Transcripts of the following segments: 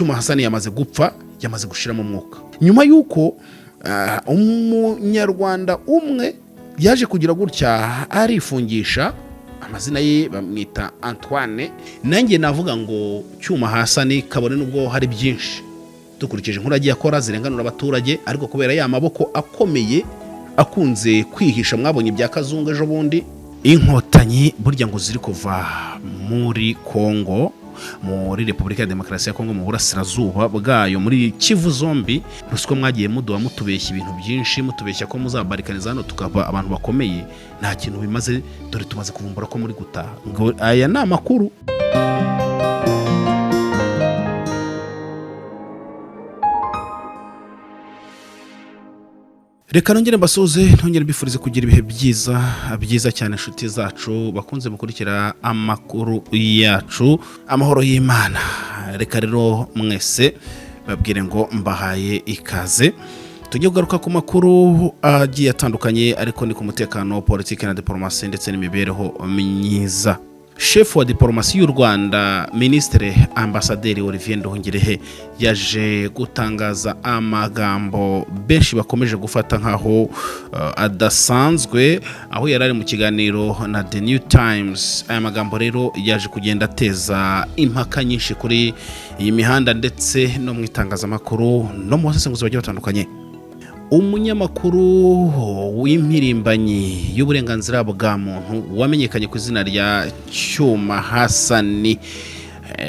Cyuma Hassan yamaze gupfa, yamaze gushira mu mwuka. Nyuma yuko umunyarwanda umwe yaje kugira gutya arifungisha, amazina ye bamwita Antoine. Nanjye navuga ngo Cyuma Hassan kabone nubwo hari byinshi dukurikije inkuru agiye akora zirenganura abaturage, ariko kubera ya maboko akomeye akunze kwihisha, mwabonye bya Kazungu ejo bundi, inkotanyi burya ngo ziri kuva muri Kongo, muri Repubulika ya Demokarasi ya Kongo, mu burasirazuba bwayo, muri Kivu zombi. Rusiko mwagiye muduha mutubeshya ibintu byinshi, mutubeshya ko muzabarikaniza hano tukaba abantu bakomeye, nta kintu bimaze, dore tumaze kuvumbura ko muri gutaha. Ngo aya ni amakuru. Reka nongere mbasuze, nongere mbifurize kugira ibihe byiza cyane inshuti zacu bakunze mukurikira amakuru yacu. Amahoro y'Imana. Reka rero mwese babwire ngo mbahaye ikaze. Tugiye kugaruka ku makuru agiye atandukanye, ariko ni ku mutekano, politiki na diplomasi ndetse n'imibereho myiza. Chef wa diplomasi y'u Rwanda, Ministre Ambasaderi Olivier Nduhungirehe, yaje gutangaza amagambo benshi bakomeje gufata nkaho adasanzwe, aho yarari mu kiganiro na The New Times. Aya magambo rero yaje kugenda ateza impaka nyinshi kuri iyi mihanda ndetse no mu itangazamakuru no mu basesenguzi bagiye batandukanye. Umunyamakuru w'impirimbanyi y'uburenganzira bwa muntu wamenyekanye ku izina rya Cyuma Hassan,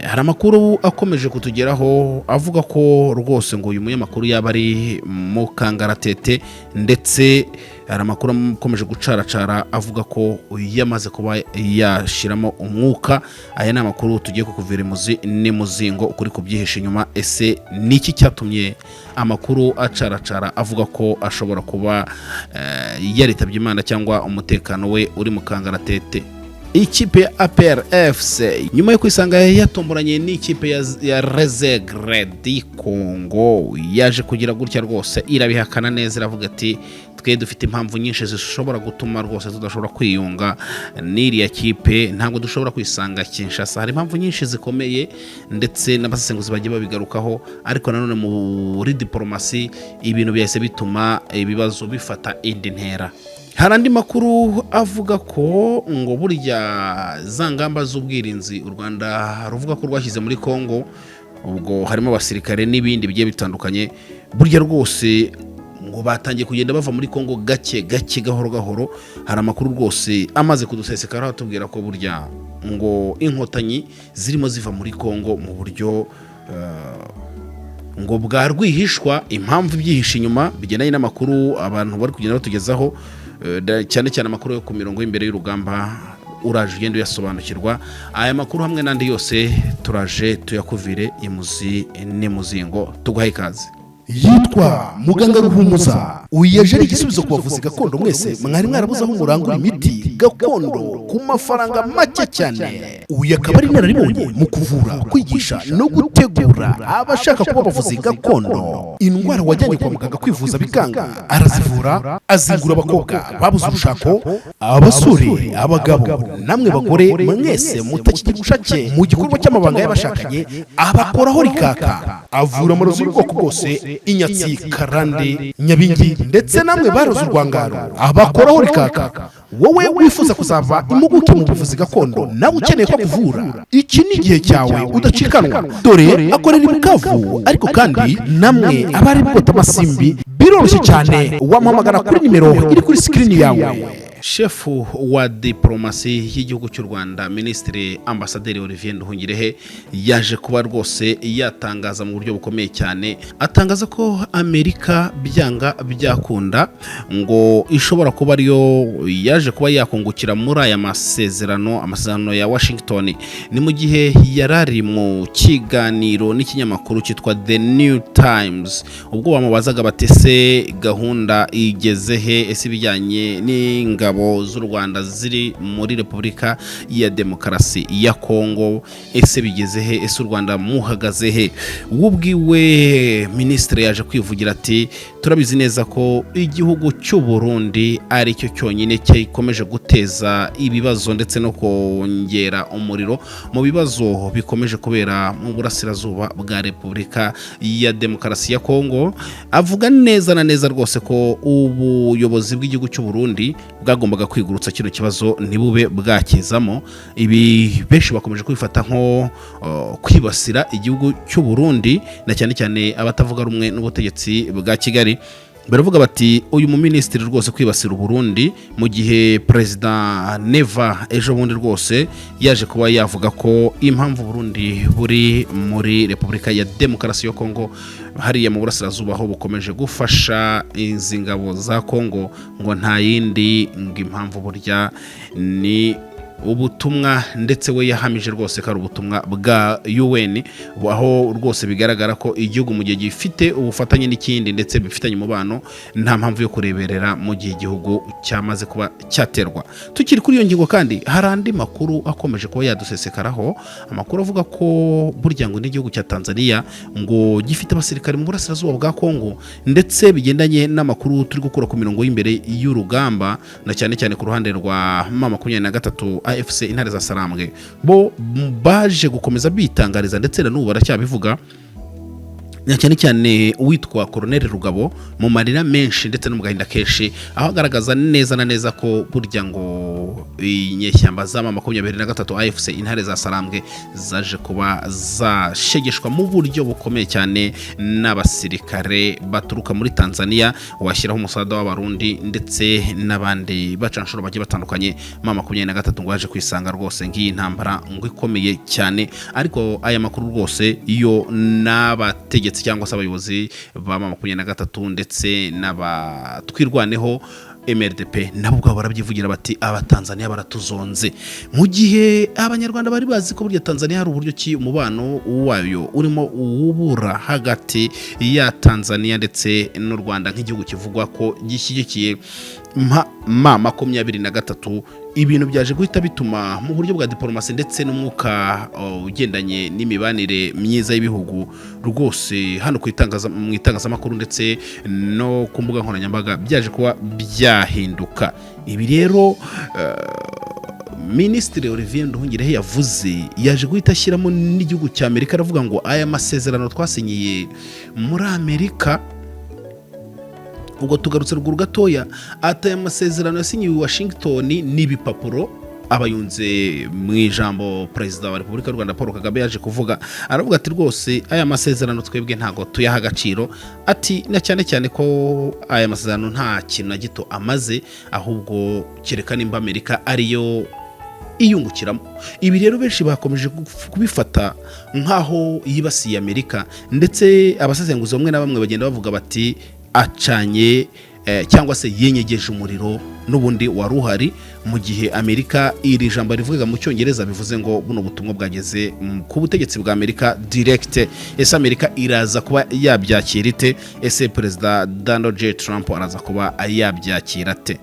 hari amakuru akomeje kutugeraho avuga ko rwose ngo uyu munyamakuru yaba ari mu kangaratete, ndetse hari amakuru akomeje gucaracara avuga ko yamaze kuba yashiramo umwuka. Aya ni amakuru tugiye kukuvira imuzi n'imuzingo ukuri kubyihisha inyuma. Ese niki cyatumye amakuru acaracara avuga ko ashobora kuba yaritabye Imana cyangwa umutekano we uri mu kangaratete? Ikipe ya APR FC nyuma yo kwisanga yatomboranye n'ikipe ya Rezegre di Congo yaje kugira gutya rwose irabihakana neza, iravuga ati twe dufite impamvu nyinshi zishobora gutuma rwose tudashobora kwiyunga n'iriya kipe, ntabwo dushobora kwisanga Kinshasa. Hari impamvu nyinshi zikomeye ndetse n'abasesenguzi bagiye babigarukaho, ariko nanone muri diplomasi ibintu byahise bituma ibibazo bifata indi ntera. Hari andi makuru avuga ko ngo burya za ngamba z'ubwirinzi u Rwanda ruvuga ko rwashyize muri Kongo, ubwo harimo abasirikare n'ibindi bigiye bitandukanye, burya rwose ngo batangiye kugenda bava muri Kongo gake gahoro. Hari amakuru rwose amaze kudusesekara atubwira ko burya ngo inkotanyi zirimo ziva muri Kongo mu buryo ngo bwa rwihishwa. Impamvu byihisha inyuma bigendanye n'amakuru abantu bari kugenda batugezaho, cyane amakuru yo ku mirongo y'imbere y'urugamba, uraje ugenda uyasobanukirwa. Aya makuru hamwe n'andi yose turaje tuyakuvire imuzi n'imuzingo. Tuguhaye ikaze. Yitwa Muganga Ruhumuza, uyaje ari igisubizo ku bavuzi gakondo mwese mwari mwarabuze aho murangura imiti gakondo ku mafaranga make cyane. Uyu akaba ari nararibonye mu kuvura, kwigisha no gutegura abashaka kuba bavuzi gakondo. Indwara wajyanye kwa muganga kwivuza bikanga, arazivura, azingura abakobwa babuze urushako, abasore, abagabo, namwe bagore mwese mutakigira ubushake mu gikorwa cy'amabanga y'abashakanye, abakoraho rikaka. Avura amarozi y'ubwoko bwose, inyatsi, karande, nyabingi, ndetse namwe baroze urwangaro, abakoraho rikaka. Wowe wifuza kuzava impuguke mu buvuzi gakondo, nawe ukeneye ko kuvura, iki ni igihe cyawe udacikanwa. Dore akorera i Bukavu, ariko kandi namwe abari bota amasimbi biroroshye cyane. Wamuhamagara kuri nimero iri kuri screen yawe. Chef wa diplomasi y'igihugu cy'u Rwanda, Ministre Ambasaderi Olivier Nduhungirehe, yaje kuba rwose yatangaza mu buryo bukomeye cyane, atangaza ko Amerika byanga byakunda ngo ishobora kuba ariyo yaje kuba yakungukira muri aya amasezerano ya Washington. Ni mu gihe yarari mu kiganiro n'ikinyamakuru cyitwa The New Times, ubwo bamubazaga batese gahunda igeze he, ese bijyanye n'ingabo ingabo z'u Rwanda ziri muri Repubulika ya Demokarasi ya Kongo. Ese bigeze he? Ese u Rwanda muhagaze he? Wubwiwe ministre yaje kwivugira ati turabizi neza ko igihugu cy'u Burundi ari cyo cyonyine cyakomeje guteza ibibazo ndetse no kongera umuriro mu bibazo bikomeje kubera mu burasirazuba bwa Repubulika ya Demokarasi ya Kongo. Avuga neza na neza rwose ko ubuyobozi bw'igihugu cy'u Burundi bwagombaga kwigurutsa kino kibazo ntibube bwakizamo. Ibi benshi bakomeje kwifata nko kwibasira igihugu cy'u Burundi, na cyane cyane abatavuga rumwe n'ubutegetsi bwa Kigali. Baravuga bati uyu mu ministri rwose kwibasira Burundi mu gihe president Neva ejo bundi rwose yaje kuba yavuga ko impamvu Burundi buri muri Repubulika ya Demokarasi ya Kongo hariya mu burasirazuba aho bukomeje gufasha izi ngabo za Kongo ngo nta yindi ngo impamvu burya ni ubutumwa, ndetse we yahamije rwose ko ari ubutumwa bwa UN, aho rwose bigaragara ko igihugu mu gihe gifite ubufatanye n'ikindi ndetse bifitanye umubano nta mpamvu yo kureberera mu gihe igihugu cyamaze kuba cyaterwa. Tukiri kuri iyo ngingo kandi hari andi makuru akomeje kuba yadusesekaraho, amakuru avuga ko burya ngo n'igihugu cya Tanzania ngo gifite abasirikare mu burasirazuba bwa Kongo, ndetse bigendanye n'amakuru turi gukura ku mirongo y'imbere y'urugamba, na cyane cyane ku ruhande rwa M23 AFC intare za Sarambwe bo baje gukomeza bitangariza ndetse na n'ubu baracyabivuga, cyane cyane uwitwa Colonel Rugabo mu marira menshi ndetse no mu gahinda kenshi, aho agaragaza neza na neza ko burya ngo inyeshyamba za M23 AFC intare za Sarambwe zaje kuba zashegeshwa mu buryo bukomeye cyane n'abasirikare baturuka muri Tanzania, washyiraho umusada w'abarundi ndetse n'abandi bacanshuro bagiye batandukanye. M23 ngo yaje kwisanga rwose ngiyi ntambara ngo ikomeye cyane, ariko aya makuru rwose iyo n'abategetse cyangwa se abayobozi ba M23 ndetse n'abatwirwaneho MRDP nabo ubwo barabyivugira bati abatanzania baratuzonze, mu gihe abanyarwanda bari bazi ko burya Tanzania hari uburyo ki umubano wayo urimo ubura hagati ya Tanzania ndetse n'u Rwanda nk'igihugu kivugwa ko gishyigikiye M23. Ibintu byaje guhita bituma mu buryo bwa diplomasi ndetse n'umwuka ugendanye n'imibanire myiza y'ibihugu rwose hano mu itangazamakuru ndetse no ku mbuga nkoranyambaga byaje kuba byahinduka. Ibi rero Minisitiri Olivier Nduhungirehe yavuze yaje guhita ashyiramo n'igihugu cya Amerika, aravuga ngo aya masezerano twasinyiye muri Amerika, ubwo tugarutse ruguru gatoya, aya masezerano yasinyiwe Washington n'ibipapuro abayunze mu ijambo Perezida wa Repubulika y'u Rwanda Paul Kagame yaje kuvuga, aravuga ati rwose aya masezerano twebwe ntago tuyaha agaciro, ati na cyane cyane ko aya masezerano nta kintu na gito amaze, ahubwo kerekana imba Amerika ariyo iyungukiramo. Ibi rero benshi bakomeje kubifata nkaho yibasiye Amerika, ndetse abasesenguzi bamwe na bamwe bagenda bavuga bati acanye cyangwa se yenyegeje umuriro n'ubundi wari uhari, mu gihe Amerika iri jambo rivuga mu cyongereza bivuze ngo buno butumwa bwageze ku butegetsi bwa Amerika direct. Ese Amerika iraza kuba yabyakira ite? Ese Perezida Donald J. Trump araza kuba yabyakira ate?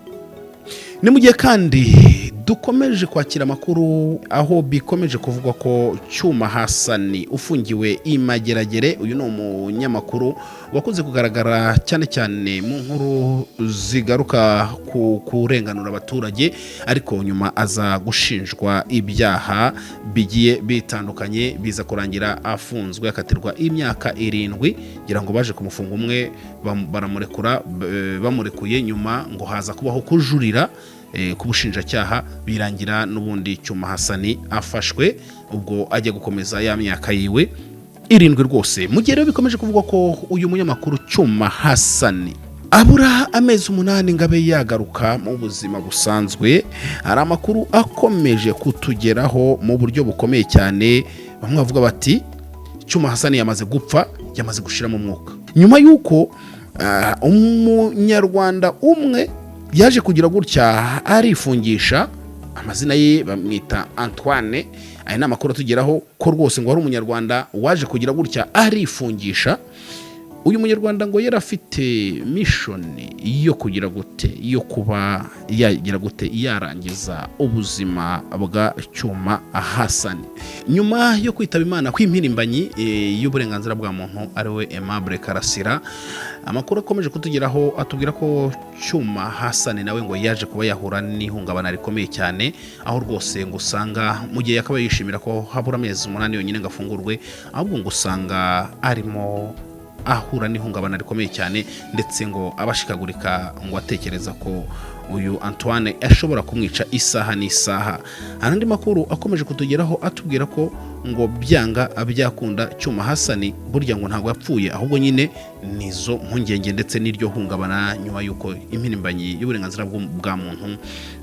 Ni mu gihe kandi dukomeje kwakira amakuru aho bikomeje kuvugwa ko Cyuma Hassan ufungiwe imageragere. Uyu ni umunyamakuru wakunze kugaragara cyane cyane mu nkuru zigaruka ku kurenganura abaturage, ariko nyuma aza gushinjwa ibyaha bigiye bitandukanye, biza kurangira afunzwe akatirwa imyaka 7, ngira ngo baje kumufunga umwe baramurekura, bamurekuye nyuma ngo haza kubaho kujurira ku bushinjacyaha, birangira n'ubundi Cyuma Hassan afashwe, ubwo ajya gukomeza ya myaka yiwe 7 rwose. Mu gihe rero bikomeje kuvuga ko uyu munyamakuru Cyuma Hassan abura amezi 8 ngabe yagaruka mu buzima busanzwe, hari amakuru akomeje kutugeraho mu buryo bukomeye cyane. Bamwe bavuga bati Cyuma Hassan yamaze gupfa, yamaze gushira mu mwuka, nyuma yuko umunyarwanda umwe yaje kugira gutya arifungisha. Amazina ye bamwita Antoine. Aya ni amakuru atugeraho ko rwose ngo ari umunyarwanda waje kugira gutya arifungisha, uyu munyarwanda ngo yari afite mission yo kugira gute, yo kuba yagira gute yarangiza ubuzima bwa Cyuma Hassan. Nyuma yo kwitaba Imana kw'impirimbanyi y'uburenganzira bwa muntu ari we Aimable Karasira, amakuru akomeje kutugeraho atubwira ko Cyuma Hassan nawe ngo yaje kuba yahura n'ihungabana rikomeye cyane, aho rwose ngo usanga mu gihe yakaba yishimira ko habura amezi 8 yonyine ngafungurwe, ahubwo ngo usanga arimo ahura n'ihungabana rikomeye cyane, ndetse ngo abashikagurika ngo atekereza ko uyu Antoine ashobora kumwica isaha n'isaha. Anandi makuru akomeje kutugeraho atubwira ko ngo byanga abyakunda Cyuma Hassan burya ngo ntabwo yapfuye, ahubwo nyine nizo mpungenge ndetse n'iryo hungabana nyuma yuko impirimbanyi y'uburenganzira bwa muntu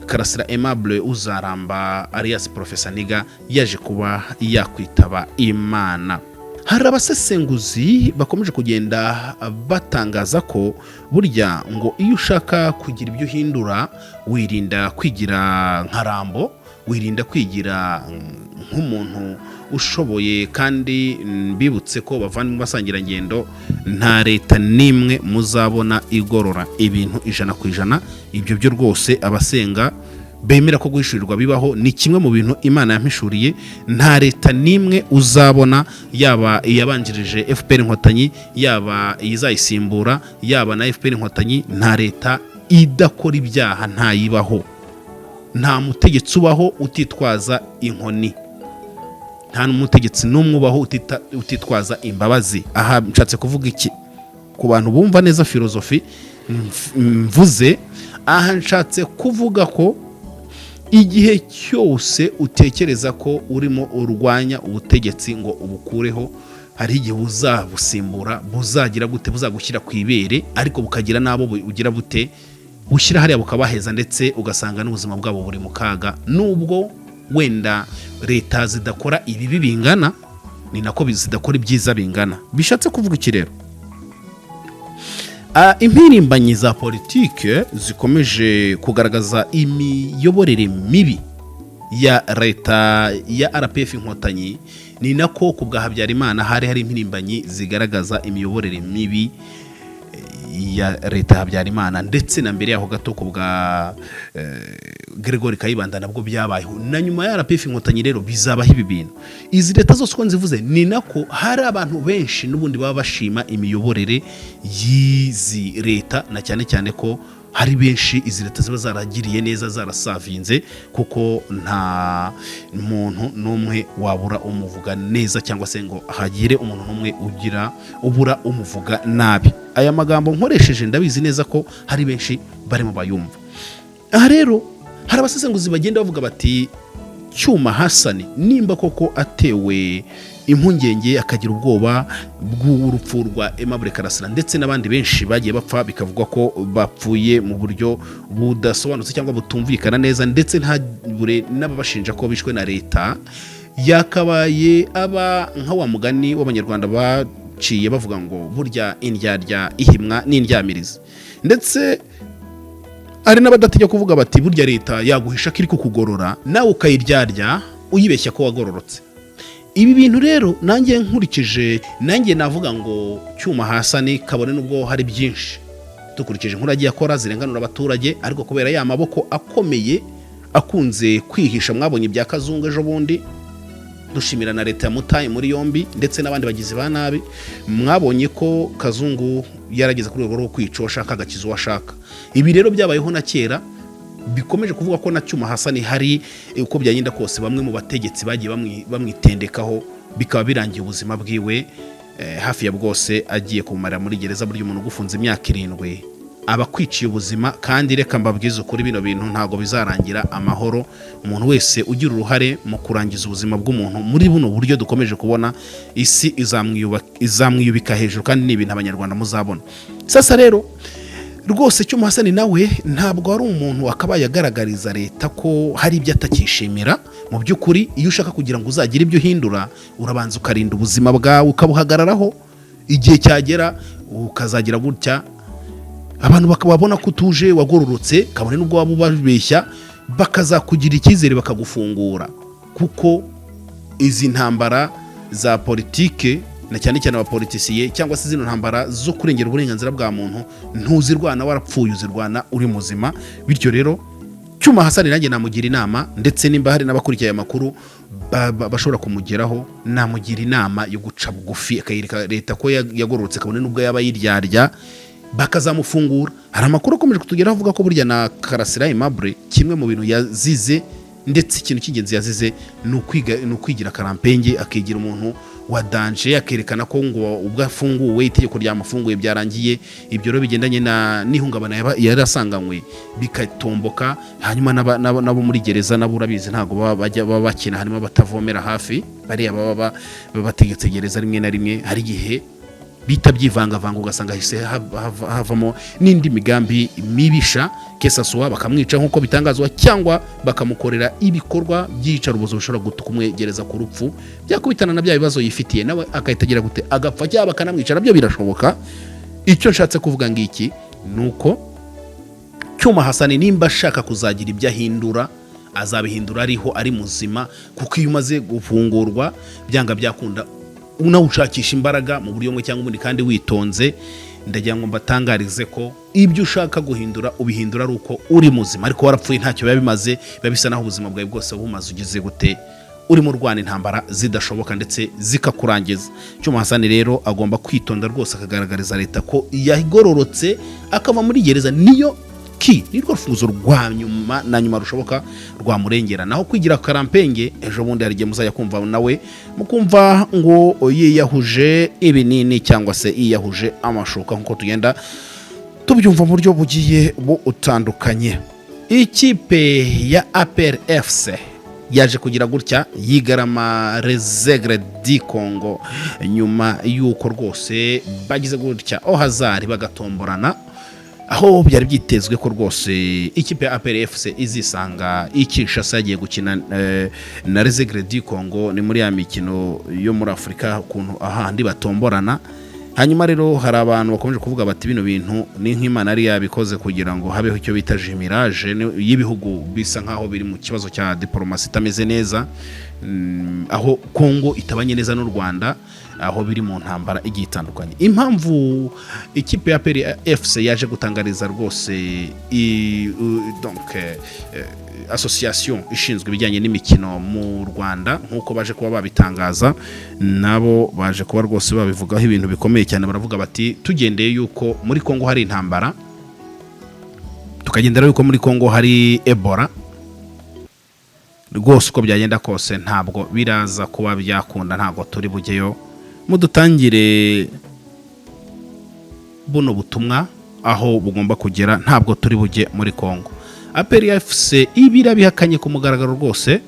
Karasira Aimable uzaramba alias Professor Niga yaje kuba yakwitaba Imana. Hari abasesenguzi bakomeje kugenda batangaza ko burya ngo iyo ushaka kugira ibyo uhindura wirinda kwigira nka Rambo, wirinda kwigira nk'umuntu ushoboye, kandi bibutse ko bavana mu basangirangendo nta leta nimwe muzabona igorora ibintu 100%. Ibyo byo rwose abasenga bemera ko guhishurirwa bibaho ni kimwe mu bintu Imana yampishuriye. Nta leta nimwe uzabona, yaba iyabanjirije FPR Inkotanyi, yaba izayisimbura, yaba na FPR Inkotanyi, nta leta idakora ibyaha ntayibaho. Nta mutegetsi ubaho utitwaza inkoni, nta n'umutegetsi n'umwe ubaho utitwaza imbabazi. Aha nshatse kuvuga iki ku bantu bumva neza filozofi mvuze? Aha nshatse kuvuga ko igihe cyose utekereza ko urimo urwanya ubutegetsi ngo ubukureho, hari igihe buzabusimbura, buzagira gute, buzagushyira ku ibere, ariko bukagira nabo ugira bute bushyira hariya bukabaheza, ndetse ugasanga n'ubuzima bwabo buri mu kaga. Nubwo wenda leta zidakora ibibi bingana, ni nako zidakora ibyiza bingana. Bishatse kuvuga iki rero? Impirimbanyi za politike zikomeje kugaragaza imiyoborere mibi ya leta ya RPF Inkotanyi, ni nako ku bwa Habyarimana hari impirimbanyi zigaragaza imiyoborere mibi ya leta ya Habyarimana, ndetse na mbere yaho gato ku bwa Gregory Kayibanda nabwo byabayeho, na nyuma ya RPF Inkotanyi rero bizabaho ibi bintu. Izi leta zose uko nzivuze ni nako hari abantu benshi n'ubundi baba bashima imiyoborere y'izi leta, na cyane cyane ko hari benshi izi leta ziba zaragiriye neza, zarasavinze, kuko nta muntu n'umwe wabura umuvuga neza, cyangwa se ngo hagire umuntu n'umwe ubura umuvuga nabi. Aya magambo nkoresheje ndabizi neza ko hari benshi barimo bayumva. Aha rero hari abasesenguzi bagenda bavuga bati Cyuma Hassan nimba koko atewe impungenge akagira ubwoba bw'urupfu rwa Aimable Karasira, ndetse n'abandi benshi bagiye bapfa, bikavugwa ko bapfuye mu buryo budasobanutse cyangwa butumvikana neza, ndetse ntabure n'ababashinja ko bishwe na leta, yakabaye aba nka wa mugani w'abanyarwanda baciye bavuga ngo burya indyarya ihimwa n'indyamirizi. Ndetse ari n'abadatinya kuvuga bati burya leta yaguhisha kiri kukugorora nawe ukayiryarya uyibeshya ko wagororotse. Ibi bintu rero nanjye nkurikije, nanjye navuga ngo Cyuma Hassan kabone nubwo hari byinshi dukurikije inkuru agiye akora zirenganura abaturage, ariko kubera ya maboko akomeye akunze kwihisha, mwabonye ibya Kazungu ejo bundi, dushimira na leta ya mutaye muri yombi, ndetse n'abandi bagizi ba nabi. Mwabonye ko Kazungu yarageze kuri rwego rwo kwica washaka agakiza washaka. Ibi rero byabayeho na kera, bikomeje kuvuga ko na Cyuma Hassan hari uko byagenda kose bamwe mu bategetsi bagiye bamwitendekaho, bikaba birangiye ubuzima bwiwe hafi ya bwose agiye kumarira muri gereza. Buryo umuntu ugufunze imyaka 7 abakwiciye ubuzima, kandi reka mbabwize ukuri bino bintu ntago bizarangira amahoro. Umuntu wese ugira uruhare mu kurangiza ubuzima bw'umuntu muri buno buryo dukomeje kubona, isi izamwiyubika hejuru, kandi ni ibintu abanyarwanda muzabona. Sasa rero rwose Cyuma Hassan nawe ntabwo ari umuntu akabaye agaragariza leta ko hari ibyo atakishimira. Mu by'ukuri iyo ushaka kugira ngo uzagire ibyo uhindura, urabanza ukarinda ubuzima bwawe ukabuhagararaho, igihe cyagera ukazagira gutya abantu bakababona ko utuje wagororotse, kabone nubwo waba ubabeshya, bakazakugira icyizere bakagufungura. Kuko izi ntambara za politike na cyane cyane abapolitisiye cyangwa se zino ntambara zo kurengera uburenganzira bwa muntu ntuzirwana warapfuye uzirwana uri muzima. Bityo rero Cyuma Hassan nanjye namugira inama, ndetse nimba hari n'abakurikiye amakuru bashobora kumugeraho, namugira inama yo guca bugufi akayireka leta ko yagororotse kabone nubwo yaba yiryarya bakazamufungura. Hari amakuru akomeje kutugeraho avuga ko burya na Karasira Aimable kimwe mu bintu yazize, ndetse ikintu cy'ingenzi yazize ni ukwigira karampenge, akigira umuntu wa danger, akerekana ko ngo ubwo afunguwe itegeko ryamafunguye byarangiye. Ibyo rero bigendanye n'ihungabana yarasanganywe bikatomboka, hanyuma nabo muri gereza nabo urabizi ntago baba bakina, harimo batavomera hafi, bariya baba bategetse gereza rimwe na rimwe, hari igihe bita byivangavanga ugasanga hise havamo n'indi migambi mibisha, kesaswa bakamwica nk'uko bitangazwa, cyangwa bakamukorera ibikorwa by'iyicarubozo bishobora kumwegereza ku rupfu, byakubitana na bya bibazo yifitiye nawe akahitagira gute agapfa, cyangwa bakanamwica, nabyo birashoboka. Icyo nshatse kuvuga ngiki nuko Cyuma Hassan nimba ashaka kuzagira ibyo ahindura azabihindura ariho ari muzima, kuko iyo umaze gufungurwa byanga byakunda unawushakisha imbaraga mu buryo bumwe cyangwa ubundi kandi witonze. Ndagira ngo mbatangarize ko ibyo ushaka guhindura ubihindura ari uko uri muzima, ariko warapfuye ntacyo biba bimaze, biba bisa naho ubuzima bwawe bwose bumaze ugeze gute uri mu rwana intambara zidashoboka ndetse zikakurangiza. Cyuma Hassan rero agomba kwitonda rwose, akagaragariza leta ko yagororotse akava muri gereza, niyo nirwo rufunguzo rwa nyuma na nyuma rushoboka rwamurengera. Naho kwigira karampenge, ejo bundi hari igihe muzajya kumva nawe mukumva ngo yiyahuje ibinini cyangwa se yiyahuje amashuka, nk'uko tugenda tubyumva mu buryo bugiye butandukanye. Ikipe ya APR FC yaje kugira gutya yigarama Resegre di Congo nyuma y'uko rwose bagize gutya ohazari bagatomborana, aho byari byitezwe ko rwose ikipe ya APR FC izisanga Kinshasa yagiye gukina na Resegre di Congo. Ni muri ya mikino yo muri Afurika ukuntu ahandi batomborana. Hanyuma rero hari abantu bakomeje kuvuga bati bino bintu ni nk'Imana ari yabikoze kugira ngo habeho icyo bita jimirage y'ibihugu bisa nkaho biri mu kibazo cya diplomasi itameze neza, aho Congo itabanye neza n'u Rwanda, aho biri mu ntambara igiye itandukanye. Impamvu ikipe ya APR FC yaje gutangariza rwose donc association ishinzwe ibijyanye n'imikino mu Rwanda nk'uko baje kuba babitangaza, nabo baje kuba rwose babivugaho ibintu bikomeye cyane. Baravuga bati tugendeye yuko muri Congo hari intambara, tukagendera yuko muri Congo hari Ebola, rwose uko byagenda kose ntabwo biraza kuba byakunda, ntabwo turi bugeyo, mudutangire buno butumwa aho bugomba kugera, ntabwo turi bujye muri Congo. APR FC ibira bihakanye ku mugaragaro rwose,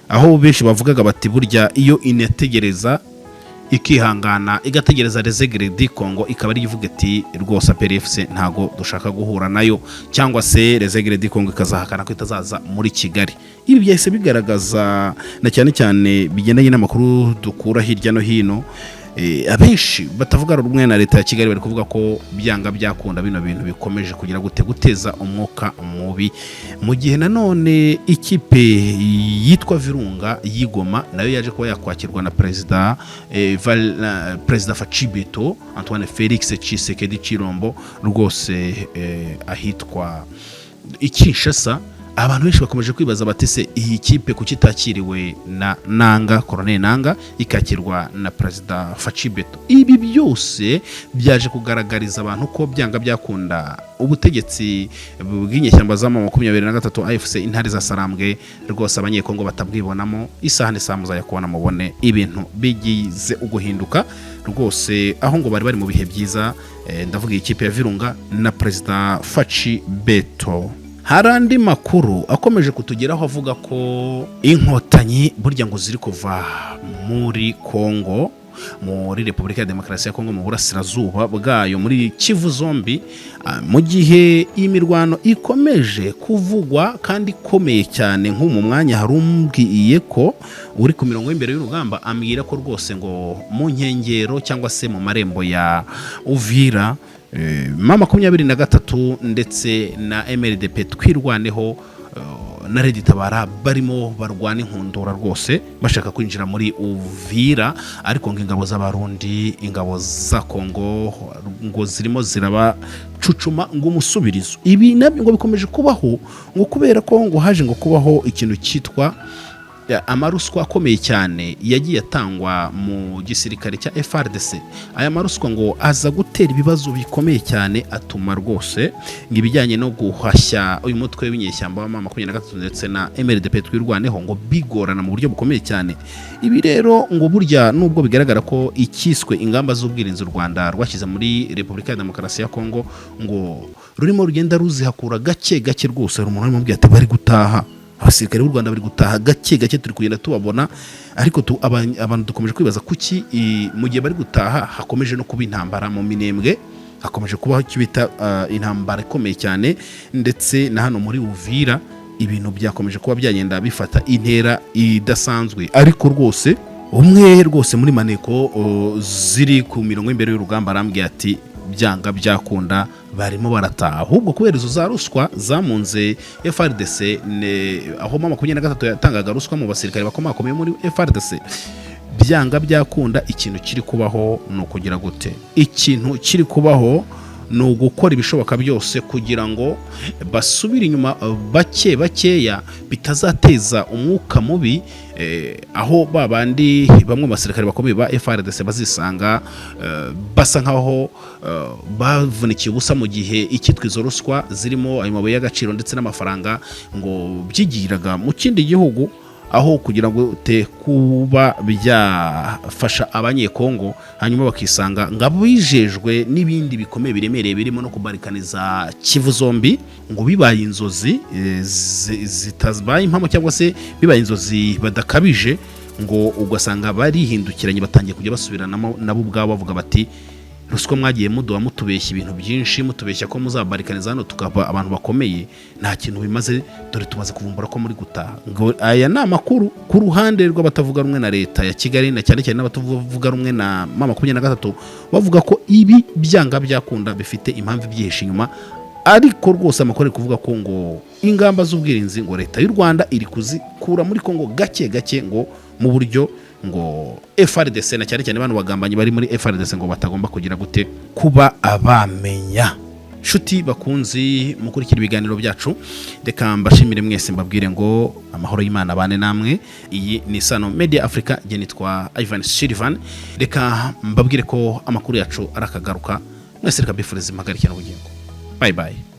aho benshi bavugaga bati burya iyo inategereza ikihangana igategereza Resegre di Congo ikaba ari ivuga ati rwose APR FC ntago dushaka guhura nayo, cyangwa se Resegre di Congo ikazahakana ko itazaza muri Kigali. Ibi byahise bigaragaza na cyane cyane bigendanye n'amakuru dukura hirya no hino, abenshi batavuga rumwe na leta ya Kigali bari kuvuga ko byanga byakunda bino bintu bikomeje kugira guteza umwuka mubi, mu gihe nanone ikipe yitwa Virunga y'Igoma nayo yaje kuba yakwakirwa na Perezida Facibeto Antoine Felix Tshisekedi Chilombo rwose ahitwa Kinshasa. Abantu benshi bakomeje kwibaza bati se iyi kipe kukitakiriwe na Nanga Colonel Nanga ikakirwa na Perezida Facibeto. Ibi byose byaje kugaragariza abantu ko byanga byakunda ubutegetsi bw'inyeshyamba za 23 AFC intare za Sarambwe rwose abanyekongo batabwibonamo. Isaha n'isaha ya kubona mubone ibintu bigize uguhinduka rwose, aho ngo bari mu bihe byiza. Ndavuga ikipe ya Virunga na Perezida Facibeto. Hari andi makuru akomeje kutugeraho avuga ko inkotanyi burya ngo ziri kuva muri Congo, muri Repubulika ya Demokarasi ya Congo mu burasirazuba bwayo muri Kivu zombi, mu gihe imirwano ikomeje kuvugwa kandi ikomeye cyane. nk'umu mwanya harumbwiye ko uri ku mirongo y'imbere y'urugamba ambwira ko rwose ngo mu nkengero cyangwa se mu marembo ya Uvira mama 23 ndetse na MLDP twirwaneho na Red Tabara barimo barwana inkundura rwose bashaka kwinjira muri Uvira, ariko ngo ingabo z'abarundi, ingabo za Kongo ngo zirimo ziraba cucuma ngo umusubirizo. Ibi nabyo ngo bikomeje kubaho ngo kubera ko ngo haje ngo kubaho ikintu cyitwa amaruswa akomeye cyane yagiye atangwa mu gisirikare cya FARDC. Aya maruswa ngo aza gutera ibibazo bikomeye cyane, atuma rwose ngo ibijyanye no guhashya uyu mutwe w'inyeshyamba wa 23 ndetse na MRDP twirwaneho ngo bigorana mu buryo bukomeye cyane. Ibi rero ngo burya nubwo bigaragara ko ikiswe ingamba z'ubwirinzi u Rwanda rwashyize muri Repubulika ya Demokarasi ya Kongo ngo rurimo rugenda ruzihakura gake gake rwose, hari umuntu arimo ati bari gutaha, abasirikare b'u Rwanda bari gutaha gake gake, turi kugenda tubabona, ariko abantu dukomeje kwibaza kuki mu gihe bari gutaha hakomeje no kuba intambara mu Minembwe, hakomeje kubaho icyo bita intambara ikomeye cyane, ndetse na hano muri Uvira ibintu byakomeje kuba byagenda bifata intera idasanzwe. Ariko rwose umwe rwose muri maneko ziri ku mirongo imbere y'urugamba arambwiye ati byanga byakunda barimo barataha, ahubwo kubera izo za ruswa zamunze FARDC aho 23 yatangaga ruswa mu basirikare bakomakomeye muri FARDC. Byanga byakunda ikintu kiri kubaho no kugira gute, ikintu kiri kubaho no gukora ibishoboka byose kugira ngo basubire inyuma bake bakeya, bitazateza umwuka mubi aho babandi bamwe basirikare bakomeye ba FARDC bazisanga basa nkaho bavunikiye ubusa mu gihe ikitwa izo ruswa zirimo ayo mabuye y'agaciro ndetse n'amafaranga ngo byigiraga mu kindi gihugu, aho kugira ngo te kuba byafasha abanyekongo hanyuma bakisanga ngabo bijejwe n'ibindi bikomeye biremereye birimo no kubarikaniza Kivu zombi, ngo bibaye inzozi zitabaye impamo cyangwa se bibaye inzozi badakabije, ngo ugasanga barihindukiranye batangiye kujya basubiranamo nabo ubwabo bavuga bati ruswa mwagiye muduha mutubeshya ibintu byinshi, mutubeshya ko muzabarikaniza hano tukaba abantu bakomeye, nta kintu bimaze, dore tumaze kuvumbura ko muri gutaha. Ngo aya ni amakuru ku ruhande rw'abatavuga rumwe na leta ya Kigali, na cyane cyane n'abatavuga rumwe na 23 bavuga ko ibi byanga byakunda bifite impamvu byihishe inyuma. Ariko rwose amakuru kuvuga ko ngo ingamba z'ubwirinzi ngo leta y'u Rwanda iri kuzikura muri Kongo gake gake, ngo mu buryo ngo FARDC na cyane cyane abantu bagambanyi bari muri FARDC ngo batagomba kugira gute kuba abamenya. Shuti bakunzi mukurikira ibiganiro byacu, reka mbashimire mwese mbabwire ngo amahoro y'Imana bane namwe. Iyi ni Isano Media Africa, je nitwa Ivan Silvan. Reka mbabwire ko amakuru yacu arakagaruka, mwese reka bifuriza impagarike n'ubugingo. Bye bye.